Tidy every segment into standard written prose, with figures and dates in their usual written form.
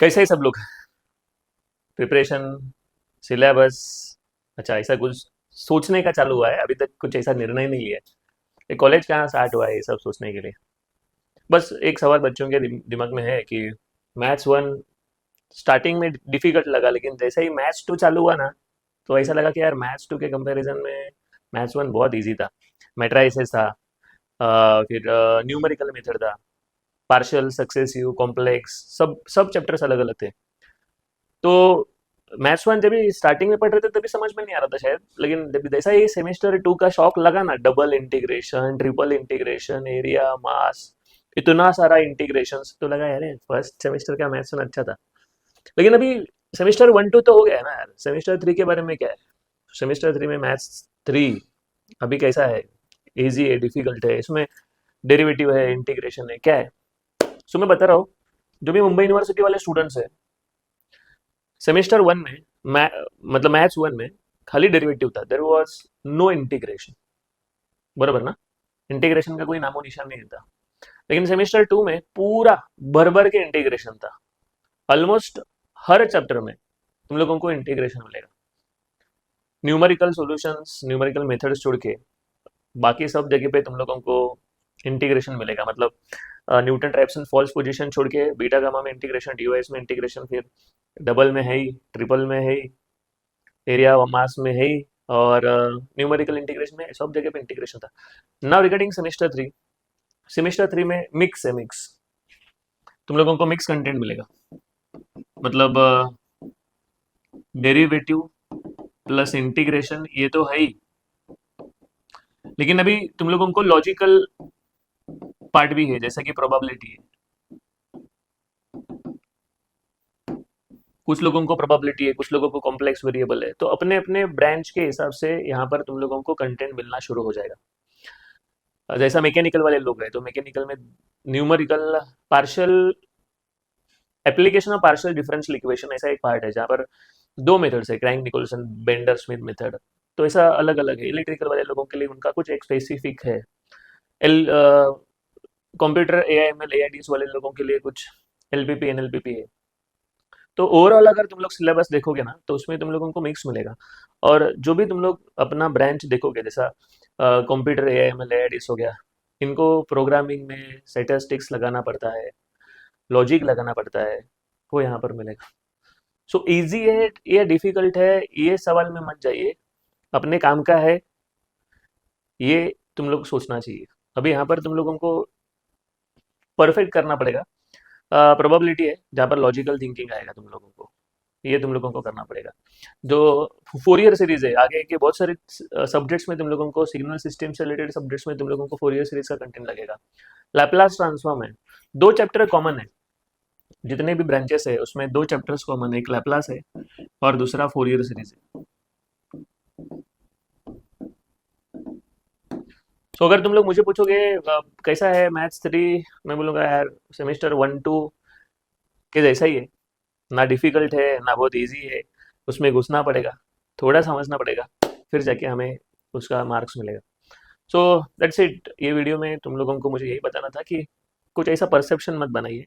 कैसे है सब लोग? Preparation, syllabus? अच्छा, ऐसा कुछ सोचने का चालू हुआ है, अभी तक कुछ ऐसा निर्णय नहीं लिया है। ये कॉलेज कहाँ स्टार्ट हुआ है ये सब सोचने के लिए? बस एक सवाल बच्चों के दिमाग में है कि मैथ्स वन स्टार्टिंग में डिफिकल्ट लगा, लेकिन जैसे ही मैथ्स टू चालू हुआ ना, तो ऐसा लगा कि यार मैथ्स टू के कंपैरिजन में मैथ्स वन बहुत इजी था। मैट्राइसेस था, फिर न्यूमेरिकल मेथड था, पार्शियल, सक्सेसिव, कॉम्प्लेक्स, सब सब चैप्टर्स अलग अलग थे। तो मैथ्स वन जब भी स्टार्टिंग में पढ़ रहे थे तभी समझ में नहीं आ रहा था शायद, लेकिन जब जैसा ही सेमेस्टर टू का शौक लगा ना, double integration, triple integration, area, mass, इतना सारा इंटीग्रेशन, तो लगा यार फर्स्ट सेमेस्टर का मैथ्स वन अच्छा था। लेकिन अभी सेमेस्टर वन टू तो हो गया है ना यार, सेमेस्टर थ्री के बारे में क्या है? सेमेस्टर थ्री में मैथ्स थ्री अभी कैसा है? इजी है, डिफिकल्ट है? इसमें डेरिवेटिव है, इंटीग्रेशन है, क्या है? सो मैं बता रहा हूँ, जो भी मुंबई यूनिवर्सिटी वाले स्टूडेंट्स है, सेमेस्टर वन में मै, मतलब मैथ्स वन में खाली डेरिवेटिव था, देयर वाज नो इंटीग्रेशन। बराबर ना? इंटीग्रेशन का कोई नामो निशान नहीं था। लेकिन सेमेस्टर टू में पूरा भर भर के इंटीग्रेशन था। ऑलमोस्ट हर चैप्टर में तुम लोगों को इंटीग्रेशन मिलेगा। न्यूमेरिकल सॉल्यूशंस, न्यूमेरिकल मेथड्स छोड़ के बाकी सब जगह पे तुम लोगों को इंटीग्रेशन मिलेगा। मतलब न्यूटन रैप्सन फॉल्स पोजीशन छोड़ के बीटा गामा में इंटीग्रेशन, डीओएस में इंटीग्रेशन, फिर डबल में है ही, ट्रिपल में है ही, एरिया मास में है ही, और न्यूमेरिकल इंटीग्रेशन में सब जगह पे इंटीग्रेशन था। Now regarding semester three, semester three में मिक्स है, मिक्स। तुम लोगों को मिक्स कंटेंट मिलेगा। मतलब डेरिवेटिव प्लस इंटीग्रेशन ये तो है ही, लेकिन अभी तुम लोगों को लॉजिकल पार्ट भी है, जैसे कि प्रोबेबिलिटी है। कुछ लोगों को प्रोबेबिलिटी है, कुछ लोगों को कॉम्प्लेक्स वेरिएबल है, तो अपने अपने ब्रांच के हिसाब से यहाँ पर तुम लोगों को कंटेंट मिलना शुरू हो जाएगा। जैसा मैकेनिकल वाले लोग हैं तो मैकेनिकल में numerical, partial application of partial differential equation, ऐसा एक पार्ट है जहाँ पर दो मेथड्स है, Crank Nicolson, Bender Schmidt method. तो ऐसा अलग अलग है। इलेक्ट्रिकल वाले लोगों के लिए उनका कुछ एक स्पेसिफिक है। L computer A I M L A I D वाले लोगों के लिए कुछ L P P N L P P है। तो ओवरऑल अगर तुम लोग सिलेबस देखोगे ना, तो उसमें तुम लोगों को मिक्स मिलेगा। और जो भी तुम लोग अपना ब्रांच देखोगे, जैसा computer A I M L A I D हो गया, इनको प्रोग्रामिंग में स्टैटिस्टिक्स लगाना पड़ता है, लॉजिक लगाना पड़ता है, वो यहाँ पर मिलेगा। सो इजी है या डिफिकल्ट है, ये सवाल में मत जाइए। अपने काम का है, ये तुम लोग सोचना चाहिए। अभी यहाँ पर तुम लोगों को परफेक्ट करना पड़ेगा। प्रोबेबिलिटी है जहाँ पर लॉजिकल थिंकिंग आएगा तुम लोगों को, ये तुम लोगों को करना पड़ेगा। जो फोरियर सीरीज है, आगे के बहुत सारे सब्जेक्ट्स में तुम लोगों को, सिग्नल सिस्टम से रिलेटेड सब्जेक्ट्स में तुम लोगों को फोरियर सीरीज का कंटेंट लगेगा। लैपलास ट्रांसफॉर्म है, दो चैप्टर कॉमन है। जितने भी ब्रांचेस है उसमें दो चैप्टर्स कॉमन है, एक लैपलास है और दूसरा फोरियर सीरीज है। तो अगर तुम लोग मुझे पूछोगे कैसा है मैथ्स थ्री, मैं बोलूँगा यार सेमेस्टर वन टू के जैसा ही है। ना डिफिकल्ट है ना बहुत इजी है, उसमें घुसना पड़ेगा, थोड़ा समझना पड़ेगा, फिर जाके हमें उसका मार्क्स मिलेगा। So that's it. ये वीडियो में तुम लोगों को मुझे यही बताना था कि कुछ ऐसा परसेप्शन मत बनाइए,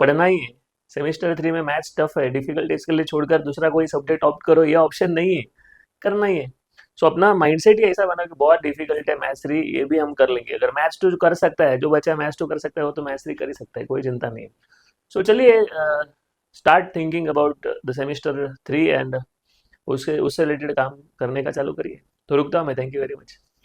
पढ़ना ही है। सेमेस्टर थ्री में मैथ्स टफ है, डिफिकल्ट है, इसके लिए छोड़कर दूसरा कोई सब्जेक्ट ऑप्ट करो, ये ऑप्शन नहीं है, करना ही है। सो अपना माइंडसेट ही ऐसा बना कि बहुत डिफिकल्ट है मैथ्स थ्री, ये भी हम कर लेंगे। अगर मैथ्स टू कर सकता है, जो बच्चा मैथ्स टू कर सकता है वो तो मैथ्स थ्री कर ही सकता है, कोई चिंता नहीं है। सो चलिए start thinking about the semester three and उससे रिलेटेड काम करने का चालू करिए। तो रुकता हूँ मैं, थैंक यू वेरी मच।